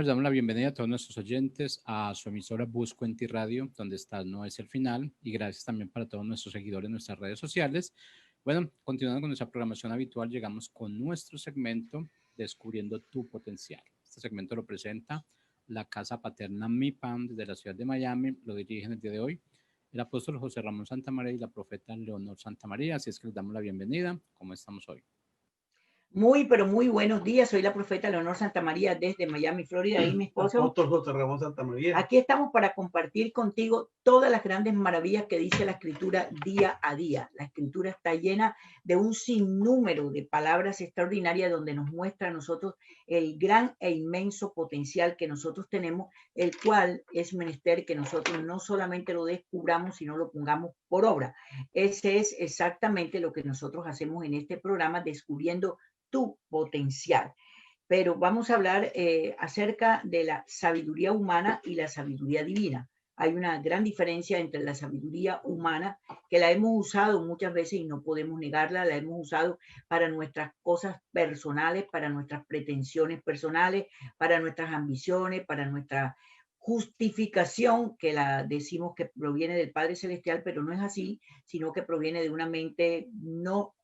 Bueno, les damos la bienvenida a todos nuestros oyentes a su emisora Busco en Ti Radio, donde está no es el final, y gracias también para todos nuestros seguidores en nuestras redes sociales. Bueno, continuando con nuestra programación habitual, llegamos con nuestro segmento Descubriendo tu Potencial. Este segmento lo presenta la Casa Paterna MIPAM desde la ciudad de Miami, lo dirigen el día de hoy el apóstol José Ramón Santamaría y la profeta Leonor Santamaría, así es que les damos la bienvenida. ¿Cómo estamos hoy? Muy, pero muy buenos días. Soy la profeta Leonor Santamaría desde Miami, Florida, y mi esposo. Apóstol José Ramón Santamaría. Aquí estamos para compartir contigo todas las grandes maravillas que dice la Escritura día a día. La Escritura está llena de un sinnúmero de palabras extraordinarias donde nos muestra a nosotros el gran e inmenso potencial que nosotros tenemos, el cual es menester que nosotros no solamente lo descubramos, sino lo pongamos por obra. Ese es exactamente lo que nosotros hacemos en este programa, descubriendo tu potencial. Pero vamos a hablar acerca de la sabiduría humana y la sabiduría divina. Hay una gran diferencia entre la sabiduría humana, que la hemos usado muchas veces y no podemos negarla, la hemos usado para nuestras cosas personales, para nuestras pretensiones personales, para nuestras ambiciones, para nuestra justificación, que la decimos que proviene del Padre Celestial, pero no es así, sino que proviene de una mente no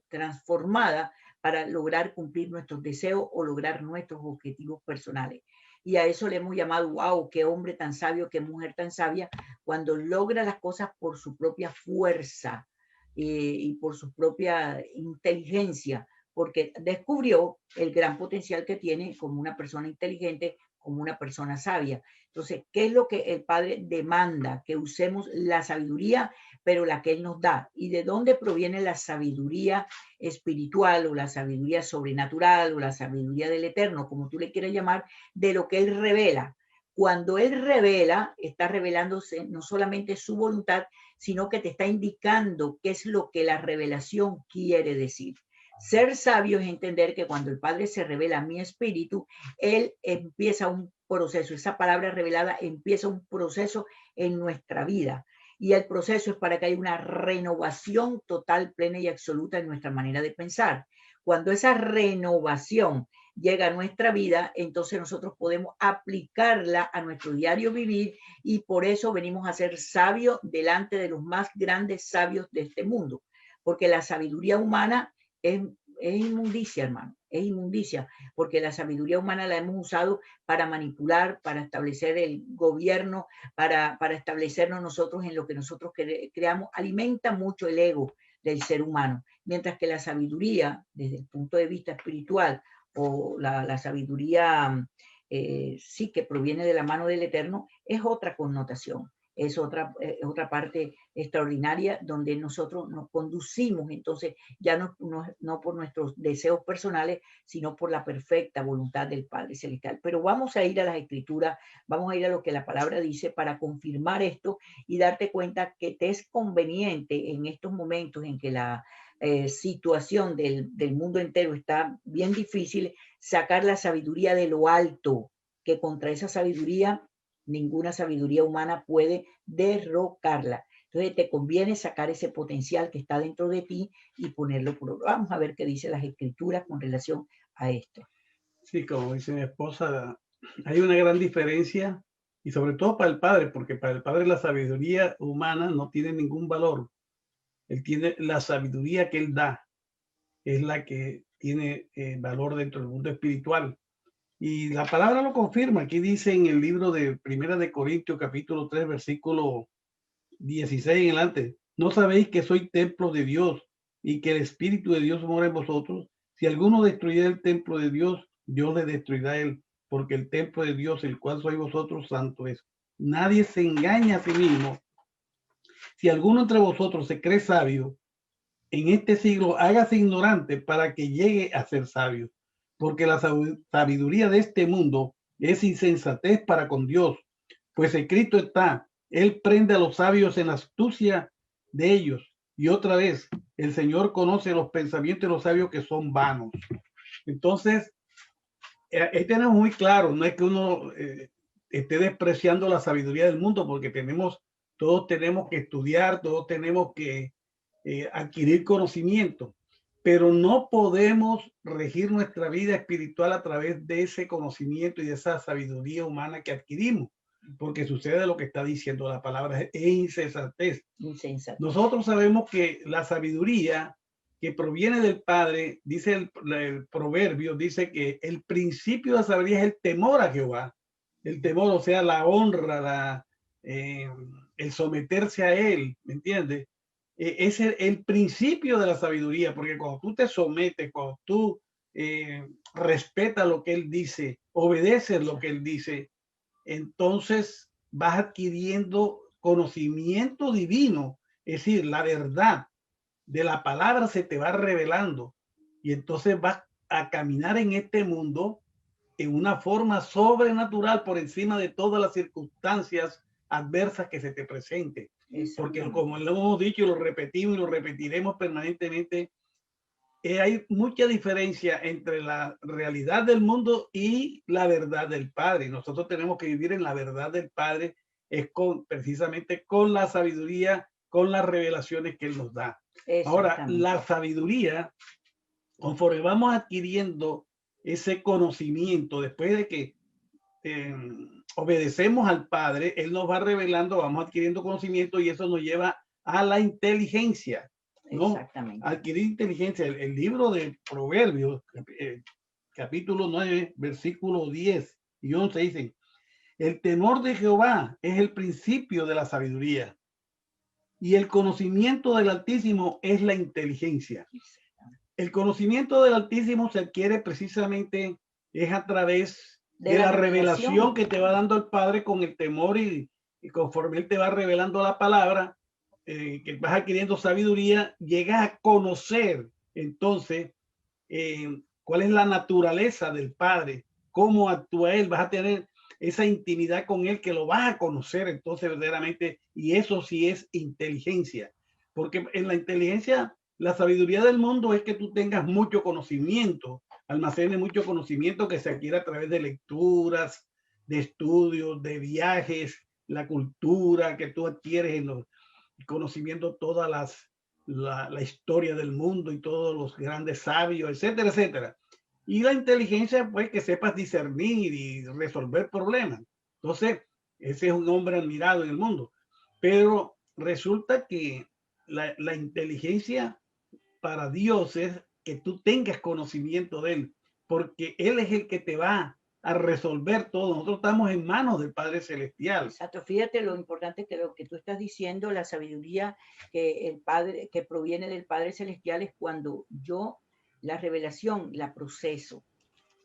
transformada para lograr cumplir nuestros deseos o lograr nuestros objetivos personales. Y a eso le hemos llamado, wow, qué hombre tan sabio, qué mujer tan sabia, cuando logra las cosas por su propia fuerza y por su propia inteligencia, porque descubrió el gran potencial que tiene como una persona inteligente, como una persona sabia. Entonces, ¿qué es lo que el Padre demanda? Que usemos la sabiduría, pero la que Él nos da. ¿Y de dónde proviene la sabiduría espiritual o la sabiduría sobrenatural o la sabiduría del eterno, como tú le quieras llamar? De lo que Él revela. Cuando Él revela, está revelándose no solamente su voluntad, sino que te está indicando qué es lo que la revelación quiere decir. Ser sabio es entender que cuando el Padre se revela a mi espíritu, Él empieza un proceso, esa palabra revelada empieza un proceso en nuestra vida. Y el proceso es para que haya una renovación total, plena y absoluta en nuestra manera de pensar. Cuando esa renovación llega a nuestra vida, entonces nosotros podemos aplicarla a nuestro diario vivir, y por eso venimos a ser sabios delante de los más grandes sabios de este mundo. Porque la sabiduría humana es inmundicia, hermano, es inmundicia, porque la sabiduría humana la hemos usado para manipular, para establecer el gobierno, para establecernos nosotros en lo que nosotros creamos, alimenta mucho el ego del ser humano, mientras que la sabiduría, desde el punto de vista espiritual, o la sabiduría sí que proviene de la mano del Eterno, es otra connotación. Es otra parte extraordinaria donde nosotros nos conducimos, entonces ya no por nuestros deseos personales, sino por la perfecta voluntad del Padre Celestial. Pero vamos a ir a las Escrituras, vamos a ir a lo que la palabra dice para confirmar esto y darte cuenta que te es conveniente en estos momentos en que la situación del mundo entero está bien difícil, sacar la sabiduría de lo alto, que contra esa sabiduría ninguna sabiduría humana puede derrocarla. Entonces te conviene sacar ese potencial que está dentro de ti y ponerlo por obra. Vamos a ver qué dicen las Escrituras con relación a esto. Sí, como dice mi esposa, hay una gran diferencia, y sobre todo para el Padre, porque para el Padre la sabiduría humana no tiene ningún valor. Él tiene la sabiduría que Él da, es la que tiene valor dentro del mundo espiritual. Y la palabra lo confirma. Aquí dice en el libro de Primera de Corintios, capítulo 3, versículo 16 en adelante: ¿no sabéis que soy templo de Dios y que el Espíritu de Dios mora en vosotros? Si alguno destruyera el templo de Dios, Dios le destruirá a él, porque el templo de Dios, el cual sois vosotros, santo es. Nadie se engaña a sí mismo. Si alguno entre vosotros se cree sabio, en este siglo hágase ignorante para que llegue a ser sabio, porque la sabiduría de este mundo es insensatez para con Dios, pues escrito está: Él prende a los sabios en la astucia de ellos. Y otra vez, el Señor conoce los pensamientos de los sabios, que son vanos. Entonces, ahí tenemos muy claro, no es que uno esté despreciando la sabiduría del mundo, porque todos tenemos que estudiar, todos tenemos que adquirir conocimiento, pero no podemos regir nuestra vida espiritual a través de ese conocimiento y de esa sabiduría humana que adquirimos, porque sucede lo que está diciendo la palabra, es insensatez. Nosotros sabemos que la sabiduría que proviene del Padre, dice el proverbio, dice que el principio de la sabiduría es el temor a Jehová. El temor, o sea, la honra, el someterse a Él, ¿me entiendes? Es el principio de la sabiduría, porque cuando tú te sometes, cuando tú respetas lo que Él dice, obedeces lo que Él dice, entonces vas adquiriendo conocimiento divino, es decir, la verdad de la palabra se te va revelando y entonces vas a caminar en este mundo en una forma sobrenatural por encima de todas las circunstancias adversas que se te presenten. Porque como lo hemos dicho y lo repetimos y lo repetiremos permanentemente, hay mucha diferencia entre la realidad del mundo y la verdad del Padre. Nosotros tenemos que vivir en la verdad del Padre, es precisamente con la sabiduría, con las revelaciones que Él nos da. Ahora, la sabiduría, conforme vamos adquiriendo ese conocimiento, después de que obedecemos al Padre, Él nos va revelando, vamos adquiriendo conocimiento y eso nos lleva a la inteligencia, ¿no? Exactamente. Adquirir inteligencia. El libro de Proverbios, capítulo 9, versículo 10 y 11 dicen, el temor de Jehová es el principio de la sabiduría y el conocimiento del Altísimo es la inteligencia. El conocimiento del Altísimo se adquiere precisamente es a través de la revelación que te va dando el Padre con el temor y conforme Él te va revelando la palabra, que vas adquiriendo sabiduría, llegas a conocer entonces cuál es la naturaleza del Padre, cómo actúa Él, vas a tener esa intimidad con Él que lo vas a conocer entonces verdaderamente, y eso sí es inteligencia, porque en la inteligencia, la sabiduría del mundo es que tú tengas mucho conocimiento, almacenes mucho conocimiento que se adquiere a través de lecturas, de estudios, de viajes, la cultura que tú adquieres en los conocimientos, toda la historia del mundo y todos los grandes sabios, etcétera, etcétera. Y la inteligencia, pues, que sepas discernir y resolver problemas. Entonces, ese es un hombre admirado en el mundo. Pero resulta que la inteligencia para Dios es que tú tengas conocimiento de Él, porque Él es el que te va a resolver todo. Nosotros estamos en manos del Padre Celestial. Exacto. Fíjate lo importante que lo que tú estás diciendo, la sabiduría que el Padre, que proviene del Padre Celestial, es cuando yo la revelación la proceso.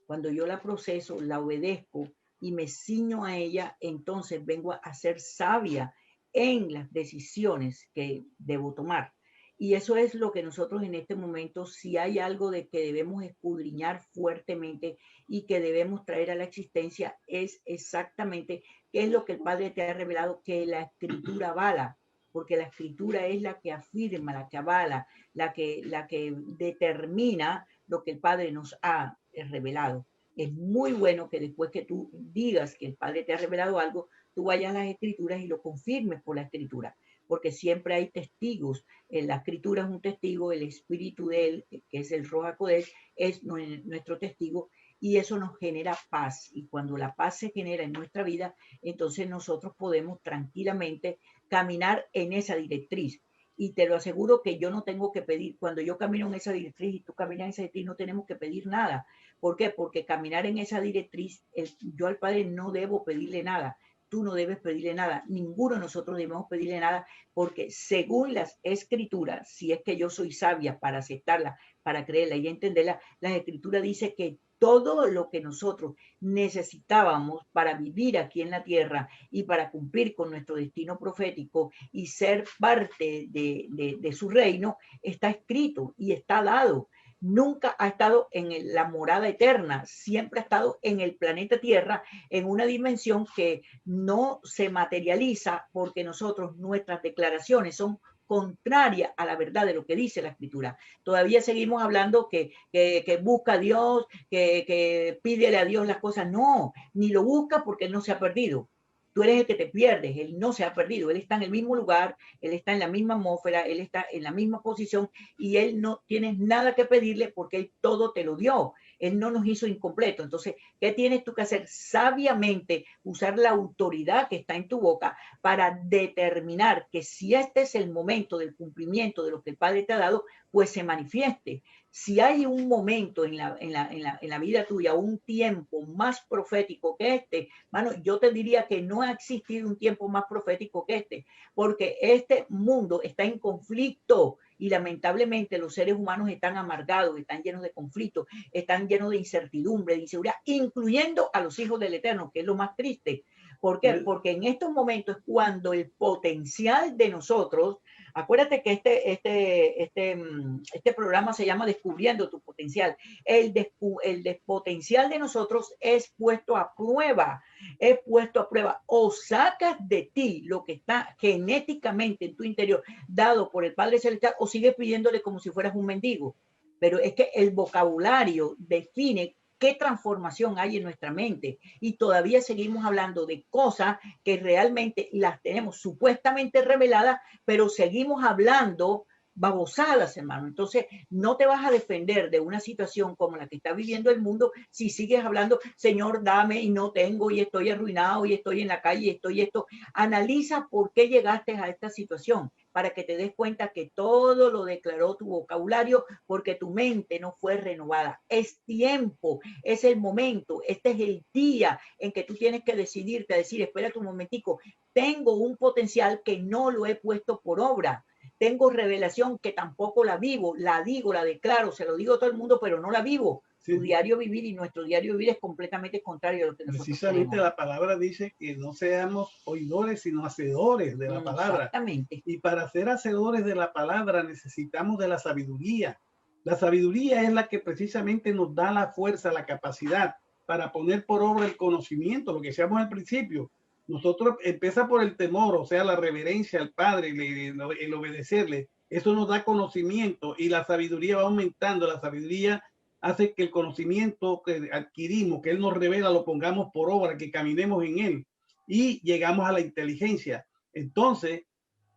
Cuando yo la proceso, la obedezco y me ciño a ella, entonces vengo a ser sabia en las decisiones que debo tomar. Y eso es lo que nosotros en este momento, si hay algo de que debemos escudriñar fuertemente y que debemos traer a la existencia, es exactamente qué es lo que el Padre te ha revelado, que la Escritura avala, porque la Escritura es la que afirma, la que avala, la que determina lo que el Padre nos ha revelado. Es muy bueno que después que tú digas que el Padre te ha revelado algo, tú vayas a las Escrituras y lo confirmes por la Escritura, porque siempre hay testigos. La Escritura es un testigo, el Espíritu de Él, que es el Ruach HaKodesh, es nuestro testigo, y eso nos genera paz. Y cuando la paz se genera en nuestra vida, entonces nosotros podemos tranquilamente caminar en esa directriz. Y te lo aseguro que yo no tengo que pedir, cuando yo camino en esa directriz y tú caminas en esa directriz, no tenemos que pedir nada. ¿Por qué? Porque caminar en esa directriz, yo al Padre no debo pedirle nada. Tú no debes pedirle nada, ninguno de nosotros debemos pedirle nada, porque según las Escrituras, si es que yo soy sabia para aceptarla, para creerla y entenderla, las Escrituras dice que todo lo que nosotros necesitábamos para vivir aquí en la tierra y para cumplir con nuestro destino profético y ser parte de su reino, está escrito y está dado. Nunca ha estado en la morada eterna, siempre ha estado en el planeta Tierra, en una dimensión que no se materializa porque nosotros, nuestras declaraciones son contrarias a la verdad de lo que dice la Escritura. Todavía seguimos hablando que busca a Dios, que pídele a Dios las cosas. No, ni lo busca porque no se ha perdido. Tú eres el que te pierdes, él no se ha perdido, él está en el mismo lugar, él está en la misma atmósfera, él está en la misma posición y él no tienes nada que pedirle porque él todo te lo dio. Él no nos hizo incompleto. Entonces, ¿qué tienes tú que hacer? Sabiamente usar la autoridad que está en tu boca para determinar que si este es el momento del cumplimiento de lo que el Padre te ha dado, pues se manifieste. Si hay un momento en la vida tuya, un tiempo más profético que este, mano, yo te diría que no ha existido un tiempo más profético que este, porque este mundo está en conflicto y lamentablemente los seres humanos están amargados, están llenos de conflictos, están llenos de incertidumbre, de inseguridad, incluyendo a los hijos del Eterno, que es lo más triste. ¿Por qué? Porque en estos momentos es cuando el potencial de nosotros, acuérdate que este programa se llama Descubriendo tu Potencial. El potencial de nosotros es puesto a prueba, es puesto a prueba. O sacas de ti lo que está genéticamente en tu interior, dado por el Padre Celestial, o sigues pidiéndole como si fueras un mendigo. Pero es que el vocabulario define qué transformación hay en nuestra mente y todavía seguimos hablando de cosas que realmente las tenemos supuestamente reveladas, pero seguimos hablando babosadas, hermano. Entonces, no te vas a defender de una situación como la que está viviendo el mundo si sigues hablando, Señor, dame y no tengo y estoy arruinado y estoy en la calle y estoy esto. Analiza por qué llegaste a esta situación para que te des cuenta que todo lo declaró tu vocabulario porque tu mente no fue renovada. Es tiempo, es el momento, este es el día en que tú tienes que decidirte a decir, espérate un momentico, tengo un potencial que no lo he puesto por obra. Tengo revelación que tampoco la vivo, la digo, la declaro, se lo digo a todo el mundo, pero no la vivo. Sí. Tu diario vivir y nuestro diario vivir es completamente contrario a lo que nosotros precisamente queremos. La palabra dice que no seamos oidores, sino hacedores de la palabra. Exactamente. Y para ser hacedores de la palabra necesitamos de la sabiduría. La sabiduría es la que precisamente nos da la fuerza, la capacidad para poner por obra el conocimiento, lo que decíamos al principio. Nosotros empieza por el temor, o sea, la reverencia al Padre, el obedecerle. Eso nos da conocimiento y la sabiduría va aumentando. La sabiduría hace que el conocimiento que adquirimos, que Él nos revela, lo pongamos por obra, que caminemos en Él y llegamos a la inteligencia. Entonces,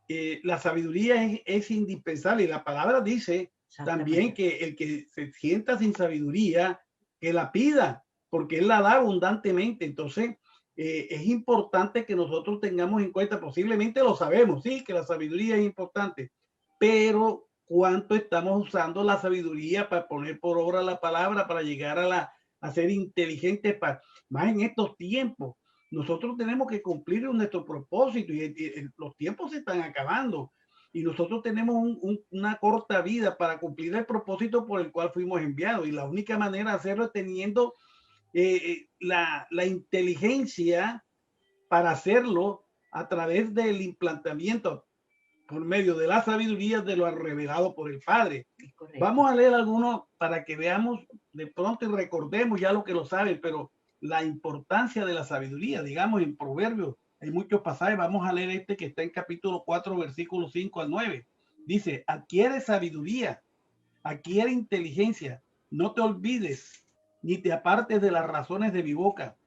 la sabiduría es indispensable y la palabra dice también que el que se sienta sin sabiduría, que la pida, porque Él la da abundantemente. Entonces, es importante que nosotros tengamos en cuenta, posiblemente lo sabemos, sí, que la sabiduría es importante, pero ¿cuánto estamos usando la sabiduría para poner por obra la palabra, para llegar a ser inteligentes, más en estos tiempos? Nosotros tenemos que cumplir nuestro propósito y los tiempos se están acabando y nosotros tenemos una corta vida para cumplir el propósito por el cual fuimos enviados y la única manera de hacerlo es teniendo la inteligencia para hacerlo a través del implantamiento por medio de la sabiduría de lo revelado por el Padre. Vamos a leer algunos para que veamos de pronto y recordemos ya lo que lo saben, pero la importancia de la sabiduría, digamos en Proverbios, hay muchos pasajes, vamos a leer este que está en capítulo 4, versículos 5 al 9. Dice, adquiere sabiduría, adquiere inteligencia, no te olvides, ni te apartes de las razones de mi boca,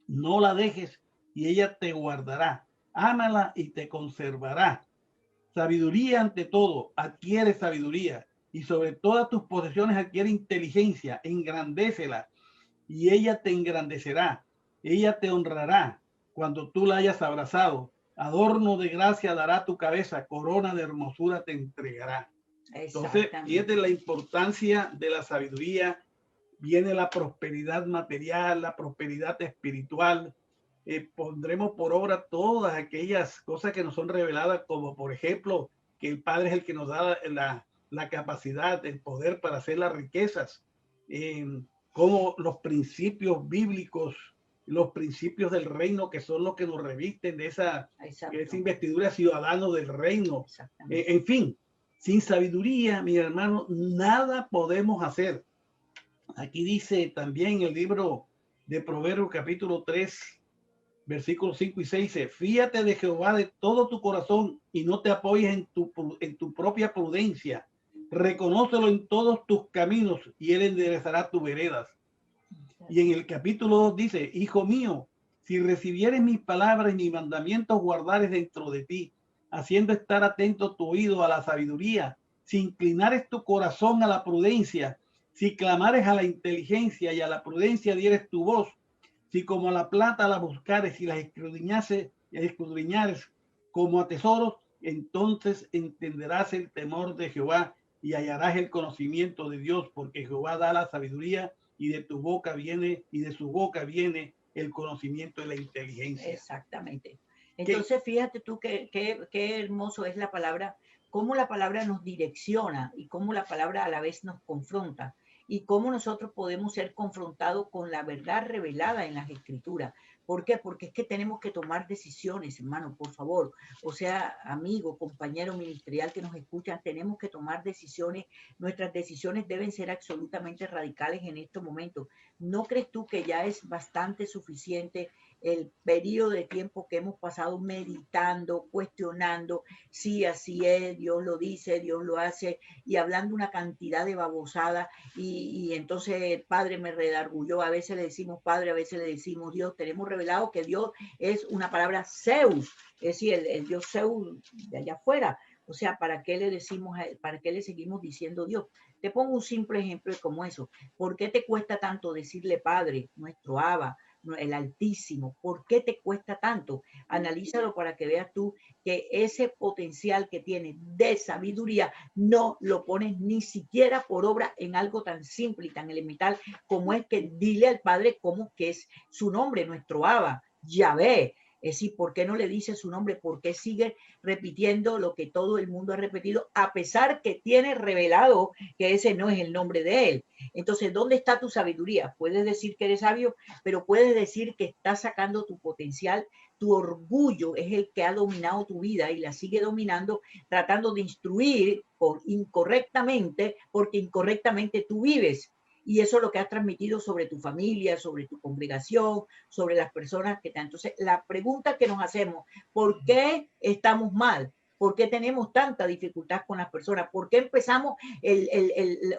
no la dejes y ella te guardará, ámala y te conservará. Sabiduría ante todo, adquiere sabiduría y sobre todas tus posesiones adquiere inteligencia, engrandécela y ella te engrandecerá, ella te honrará cuando tú la hayas abrazado, adorno de gracia dará tu cabeza, corona de hermosura te entregará. Entonces, fíjate la importancia de la sabiduría, viene la prosperidad material, la prosperidad espiritual, pondremos por obra todas aquellas cosas que nos son reveladas, como por ejemplo, que el Padre es el que nos da la capacidad, el poder para hacer las riquezas, como los principios bíblicos, los principios del reino, que son los que nos revisten de esa investidura ciudadano del reino. En fin, sin sabiduría, mi hermano, nada podemos hacer. Aquí dice también el libro de Proverbios capítulo 3, versículos 5 y 6, dice, fíate de Jehová de todo tu corazón y no te apoyes en tu propia prudencia. Reconócelo en todos tus caminos y él enderezará tus veredas. Y en el capítulo 2 dice, hijo mío, Si recibieres mis palabras y mis mandamientos guardares dentro de ti, haciendo estar atento tu oído a la sabiduría, si inclinares tu corazón a la prudencia, si clamares a la inteligencia y a la prudencia dieres tu voz, si como a la plata la buscares y la escudriñares como a tesoros, entonces entenderás el temor de Jehová y hallarás el conocimiento de Dios, porque Jehová da la sabiduría y de tu boca viene, y de su boca viene el conocimiento de la inteligencia. Exactamente. Entonces, fíjate tú qué hermoso es la palabra, cómo la palabra nos direcciona y cómo la palabra a la vez nos confronta y cómo nosotros podemos ser confrontados con la verdad revelada en las Escrituras. ¿Por qué? Porque es que tenemos que tomar decisiones, hermano, por favor. O sea, amigo, compañero ministerial que nos escuchan, tenemos que tomar decisiones. Nuestras decisiones deben ser absolutamente radicales en estos momentos. ¿No crees tú que ya es bastante suficiente el periodo de tiempo que hemos pasado meditando, cuestionando si así es, Dios lo dice, Dios lo hace, y hablando una cantidad de babosadas, y entonces el Padre me redargulló? A veces le decimos Padre, a veces le decimos Dios. Tenemos revelado que Dios es una palabra Zeus, es decir, el Dios Zeus de allá afuera. O sea, ¿para qué le decimos, para qué le seguimos diciendo Dios? Te pongo un simple ejemplo como eso. ¿Por qué te cuesta tanto decirle Padre, nuestro Abba, el Altísimo? ¿Por qué te cuesta tanto? Analízalo para que veas tú que ese potencial que tienes de sabiduría no lo pones ni siquiera por obra en algo tan simple y tan elemental como es que dile al Padre cómo que es su nombre, nuestro Abba, Yahvé. Es decir, ¿por qué no le dice su nombre? ¿Por qué sigue repitiendo lo que todo el mundo ha repetido, a pesar que tiene revelado que ese no es el nombre de él? Entonces, ¿dónde está tu sabiduría? Puedes decir que eres sabio, pero puedes decir que estás sacando tu potencial. Tu orgullo es el que ha dominado tu vida y la sigue dominando, tratando de instruir incorrectamente, porque incorrectamente tú vives. Y eso es lo que has transmitido sobre tu familia, sobre tu congregación, sobre las personas que están. Entonces, la pregunta que nos hacemos, ¿por qué estamos mal? ¿Por qué tenemos tanta dificultad con las personas? ¿Por qué empezamos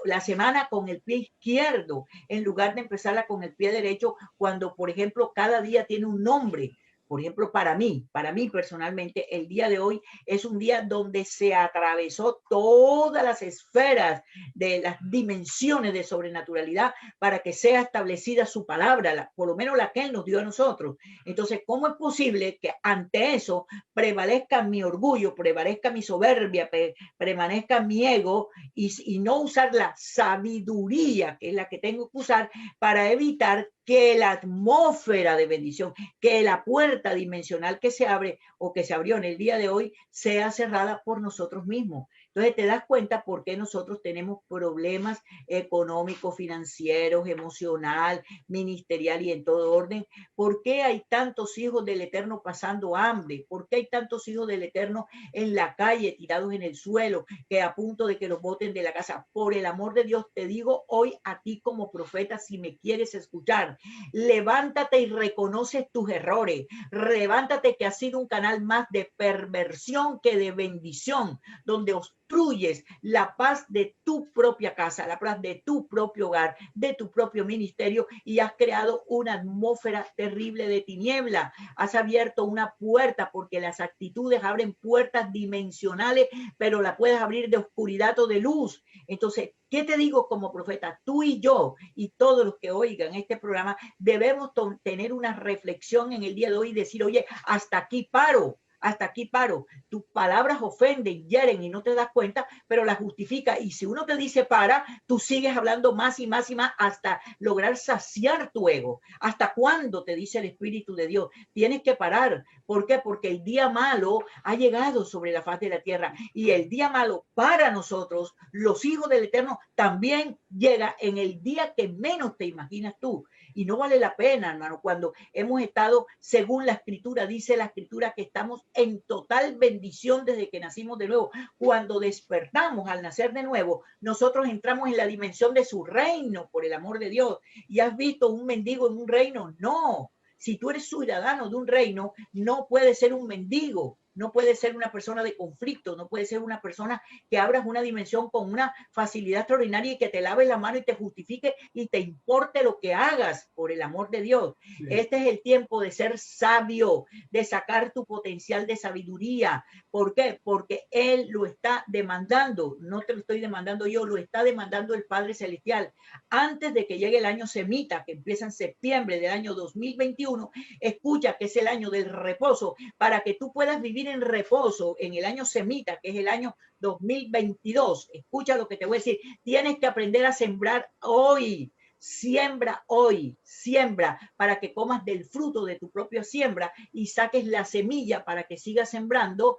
la semana con el pie izquierdo en lugar de empezarla con el pie derecho cuando, por ejemplo, cada día tiene un nombre? Por ejemplo, para mí personalmente, el día de hoy es un día donde se atravesó todas las esferas de las dimensiones de sobrenaturalidad para que sea establecida su palabra, por lo menos la que Él nos dio a nosotros. Entonces, ¿cómo es posible que ante eso prevalezca mi orgullo, prevalezca mi soberbia, permanezca mi ego y no usar la sabiduría, que es la que tengo que usar para evitar que la atmósfera de bendición, que la puerta dimensional que se abre o que se abrió en el día de hoy sea cerrada por nosotros mismos? Entonces te das cuenta por qué nosotros tenemos problemas económicos, financieros, emocional, ministerial y en todo orden. ¿Por qué hay tantos hijos del Eterno pasando hambre? ¿Por qué hay tantos hijos del Eterno en la calle, tirados en el suelo, que a punto de que los boten de la casa? Por el amor de Dios, te digo hoy a ti como profeta, si me quieres escuchar, levántate y reconoce tus errores. Levántate, que has sido un canal más de perversión que de bendición, donde obstruyes la paz de tu propia casa, la paz de tu propio hogar, de tu propio ministerio, y has creado una atmósfera terrible de tiniebla. Has abierto una puerta, porque las actitudes abren puertas dimensionales, pero la puedes abrir de oscuridad o de luz. Entonces, ¿qué te digo como profeta? Tú y yo y todos los que oigan este programa debemos tener una reflexión en el día de hoy y decir, oye, hasta aquí paro. Hasta aquí paro. Tus palabras ofenden, hieren y no te das cuenta, pero las justifica. Y si uno te dice para, tú sigues hablando más y más y más hasta lograr saciar tu ego. ¿Hasta cuándo? Te dice el Espíritu de Dios. Tienes que parar. ¿Por qué? Porque el día malo ha llegado sobre la faz de la tierra. Y el día malo para nosotros, los hijos del Eterno, también llega en el día que menos te imaginas tú. Y no vale la pena, hermano, cuando hemos estado, según la Escritura, dice la Escritura, que estamos en total bendición desde que nacimos de nuevo. Cuando despertamos al nacer de nuevo, nosotros entramos en la dimensión de su reino, por el amor de Dios. ¿Y has visto un mendigo en un reino? No. Si tú eres ciudadano de un reino, no puedes ser un mendigo. no puedes ser una persona de conflicto, no puedes ser una persona que abras una dimensión con una facilidad extraordinaria y que te laves la mano y te justifique y te importe lo que hagas, por el amor de Dios. Sí. Este es el tiempo de ser sabio, de sacar tu potencial de sabiduría. ¿Por qué? Porque Él lo está demandando, no te lo estoy demandando yo, lo está demandando el Padre Celestial. Antes de que llegue el año semita, que empieza en septiembre del año 2021, escucha que es el año del reposo, para que tú puedas vivir en reposo en el año semita, que es el año 2022. Escucha lo que te voy a decir. Tienes que aprender a sembrar hoy. Siembra hoy, siembra para que comas del fruto de tu propia siembra y saques la semilla para que sigas sembrando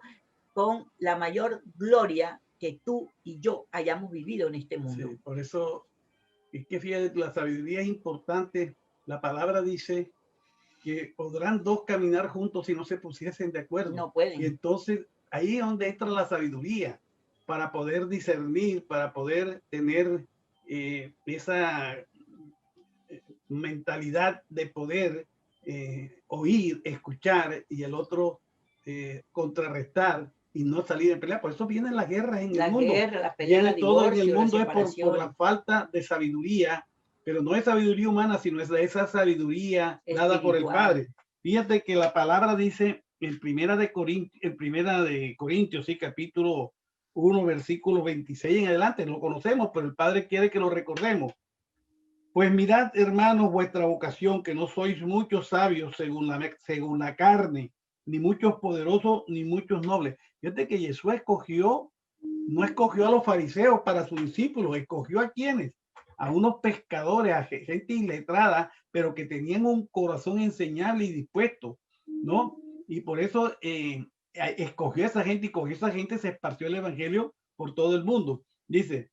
con la mayor gloria que tú y yo hayamos vivido en este mundo. Sí, por eso es que fíjate, la sabiduría es importante. La palabra dice que podrán dos caminar juntos si no se pusiesen de acuerdo. No pueden. Y entonces ahí es donde entra la sabiduría, para poder discernir, para poder tener esa mentalidad de poder oír, escuchar y el otro contrarrestar y no salir en pelea. Por eso vienen las guerras en el mundo. La pelea, viene todo en el mundo es por la falta de sabiduría, pero no es sabiduría humana, sino es esa sabiduría dada por el Padre. Fíjate que la palabra dice en Primera de Corintios, sí, capítulo 1, versículo 26 en adelante, lo conocemos, pero el Padre quiere que lo recordemos. Pues mirad, hermanos, vuestra vocación, que no sois muchos sabios según la carne, ni muchos poderosos, ni muchos nobles. Fíjate que Jesús no escogió a los fariseos para sus discípulos, escogió a quienes, a unos pescadores, a gente iletrada, pero que tenían un corazón enseñable y dispuesto, ¿no? Y por eso escogió a esa gente, y con esa gente se esparció el evangelio por todo el mundo. Dice,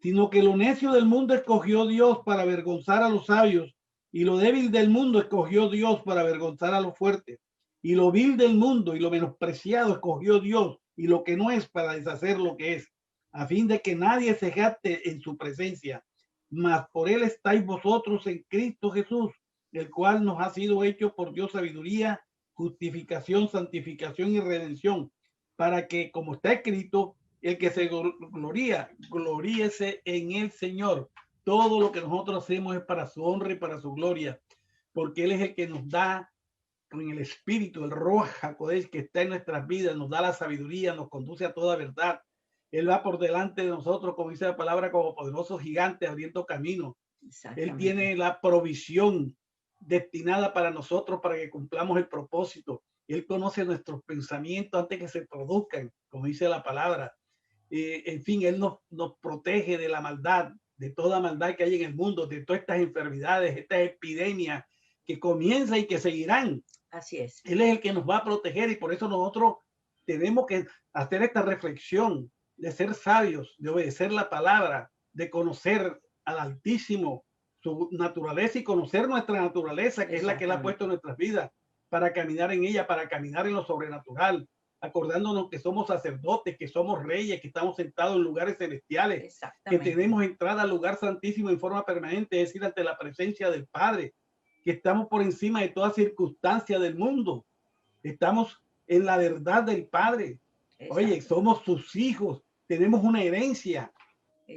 sino que lo necio del mundo escogió Dios para avergonzar a los sabios, y lo débil del mundo escogió Dios para avergonzar a los fuertes, y lo vil del mundo y lo menospreciado escogió Dios, y lo que no es para deshacer lo que es, a fin de que nadie se jacte en su presencia. Mas por él estáis vosotros en Cristo Jesús, el cual nos ha sido hecho por Dios sabiduría, justificación, santificación y redención, para que, como está escrito, el que se gloríese en el Señor. Todo lo que nosotros hacemos es para su honra y para su gloria, porque Él es el que nos da en el Espíritu, el Ruach HaKodesh que está en nuestras vidas, nos da la sabiduría, nos conduce a toda verdad. Él va por delante de nosotros, como dice la palabra, como poderoso gigante abriendo camino. Él tiene la provisión destinada para nosotros, para que cumplamos el propósito. Él conoce nuestros pensamientos antes que se produzcan, como dice la palabra. En fin, Él nos protege de la maldad, de toda maldad que hay en el mundo, de todas estas enfermedades, estas epidemias que comienzan y que seguirán. Así es. Él es el que nos va a proteger, y por eso nosotros tenemos que hacer esta reflexión de ser sabios, de obedecer la palabra, de conocer al Altísimo, su naturaleza, y conocer nuestra naturaleza, que es la que Él ha puesto en nuestras vidas, para caminar en ella, para caminar en lo sobrenatural, acordándonos que somos sacerdotes, que somos reyes, que estamos sentados en lugares celestiales, que tenemos entrada al lugar santísimo en forma permanente, es decir, ante la presencia del Padre, que estamos por encima de toda circunstancia del mundo, estamos en la verdad del Padre. Oye, somos sus hijos, tenemos una herencia.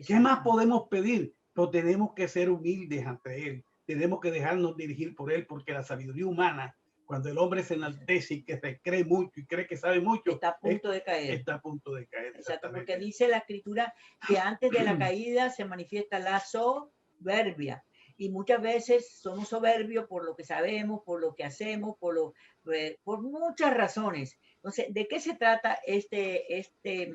¿Qué más podemos pedir? Pero tenemos que ser humildes ante Él, tenemos que dejarnos dirigir por Él, porque la sabiduría humana, cuando el hombre se enaltece y que se cree mucho y cree que sabe mucho, está a punto de caer. Está a punto de caer. Exacto, porque dice la Escritura que antes de la caída se manifiesta la soberbia. Y muchas veces somos soberbios por lo que sabemos, por lo que hacemos, por muchas razones. Entonces, ¿de qué se trata este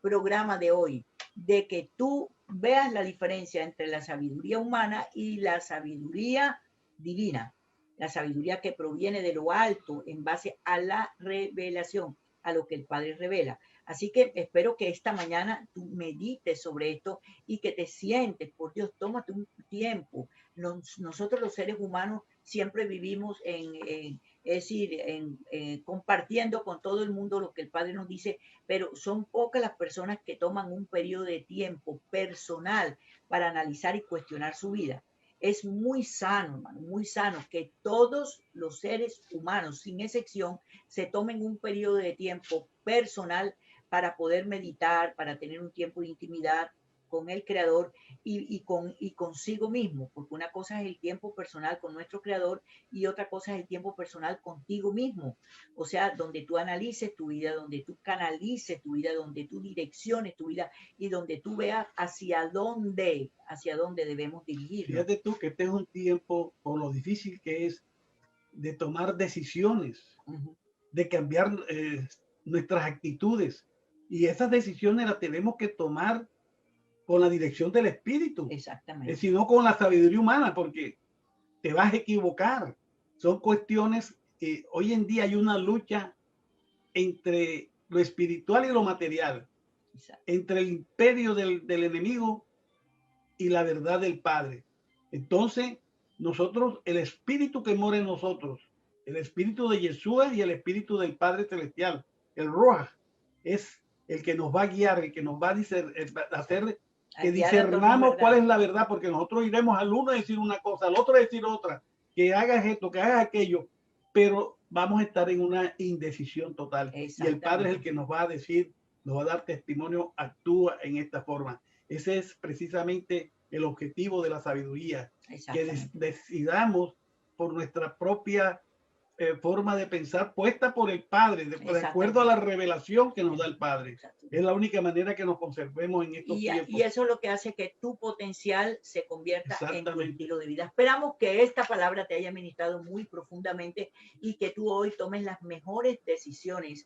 programa de hoy? De que tú veas la diferencia entre la sabiduría humana y la sabiduría divina. La sabiduría que proviene de lo alto en base a la revelación, a lo que el Padre revela. Así que espero que esta mañana tú medites sobre esto y que te sientes, por Dios, tómate un tiempo. Nosotros los seres humanos siempre vivimos compartiendo con todo el mundo lo que el Padre nos dice, pero son pocas las personas que toman un periodo de tiempo personal para analizar y cuestionar su vida. Es muy sano, hermano, muy sano que todos los seres humanos, sin excepción, se tomen un periodo de tiempo personal para poder meditar, para tener un tiempo de intimidad con el Creador y consigo mismo, porque una cosa es el tiempo personal con nuestro Creador y otra cosa es el tiempo personal contigo mismo. O sea, donde tú analices tu vida, donde tú canalices tu vida, donde tú direcciones tu vida y donde tú veas hacia dónde debemos dirigirnos. Fíjate tú que este es un tiempo, por lo difícil que es, de tomar decisiones, de cambiar nuestras actitudes. Y esas decisiones las tenemos que tomar con la dirección del Espíritu, Exactamente. sino con la sabiduría humana, porque te vas a equivocar. Son cuestiones, hoy en día hay una lucha entre lo espiritual y lo material, Exacto. entre el imperio del enemigo y la verdad del Padre. Entonces, nosotros, el espíritu que mora en nosotros, el espíritu de Yeshua y el espíritu del Padre Celestial, el Ruach, es el que nos va a guiar, el que nos va a hacer que discernamos cuál es la verdad, porque nosotros iremos al uno a decir una cosa, al otro a decir otra, que hagas esto, que hagas aquello, pero vamos a estar en una indecisión total. Y el Padre es el que nos va a decir, nos va a dar testimonio, actúa en esta forma. Ese es precisamente el objetivo de la sabiduría, que decidamos por nuestra propia forma de pensar puesta por el Padre, de acuerdo a la revelación que nos da el Padre. Es la única manera que nos conservemos en estos tiempos. Y eso es lo que hace que tu potencial se convierta en tu estilo de vida. Esperamos que esta palabra te haya ministrado muy profundamente y que tú hoy tomes las mejores decisiones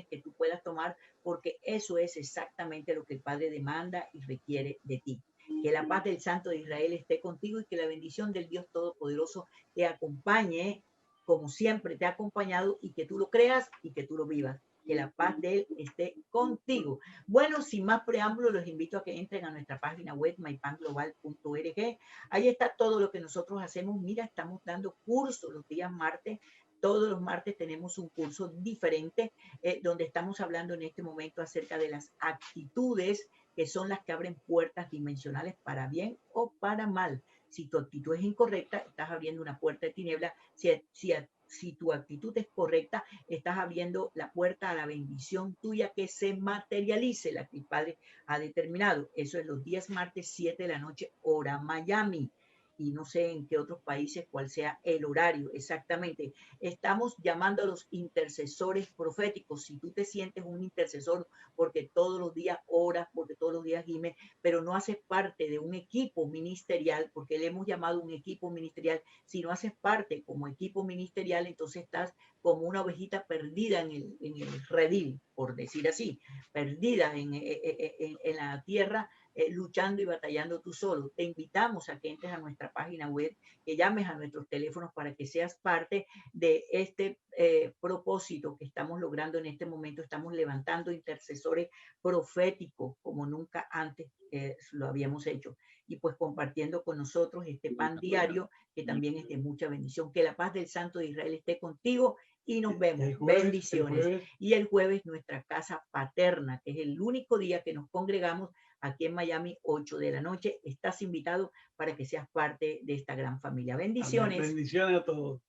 que tú puedas tomar, porque eso es exactamente lo que el Padre demanda y requiere de ti. Que la paz del Santo de Israel esté contigo y que la bendición del Dios Todopoderoso te acompañe, como siempre te ha acompañado, y que tú lo creas y que tú lo vivas. Que la paz de Él esté contigo. Bueno, sin más preámbulos, los invito a que entren a nuestra página web, mypanglobal.org. Ahí está todo lo que nosotros hacemos. Mira, estamos dando cursos los días martes. Todos los martes tenemos un curso diferente donde estamos hablando en este momento acerca de las actitudes que son las que abren puertas dimensionales para bien o para mal. Si tu actitud es incorrecta, estás abriendo una puerta de tiniebla. Si tu actitud es correcta, estás abriendo la puerta a la bendición tuya que se materialice, la que el Padre ha determinado. Eso es los días martes, 7 de la noche, hora Miami. Y no sé en qué otros países cuál sea el horario exactamente. Estamos llamando a los intercesores proféticos. Si tú te sientes un intercesor porque todos los días oras, porque todos los días gimes, pero no haces parte de un equipo ministerial, porque le hemos llamado un equipo ministerial, si no haces parte como equipo ministerial, entonces estás como una ovejita perdida en el redil, por decir así, perdida en la tierra, luchando y batallando tú solo. Te invitamos a que entres a nuestra página web, que llames a nuestros teléfonos para que seas parte de este propósito que estamos logrando en este momento. Estamos levantando intercesores proféticos como nunca antes lo habíamos hecho. Y pues compartiendo con nosotros este pan diario que también es de mucha bendición. Que la paz del Santo de Israel esté contigo y nos vemos. Bendiciones. Y el jueves nuestra casa paterna, que es el único día que nos congregamos aquí en Miami, 8 de la noche. Estás invitado para que seas parte de esta gran familia. Bendiciones. Amén. Bendiciones a todos.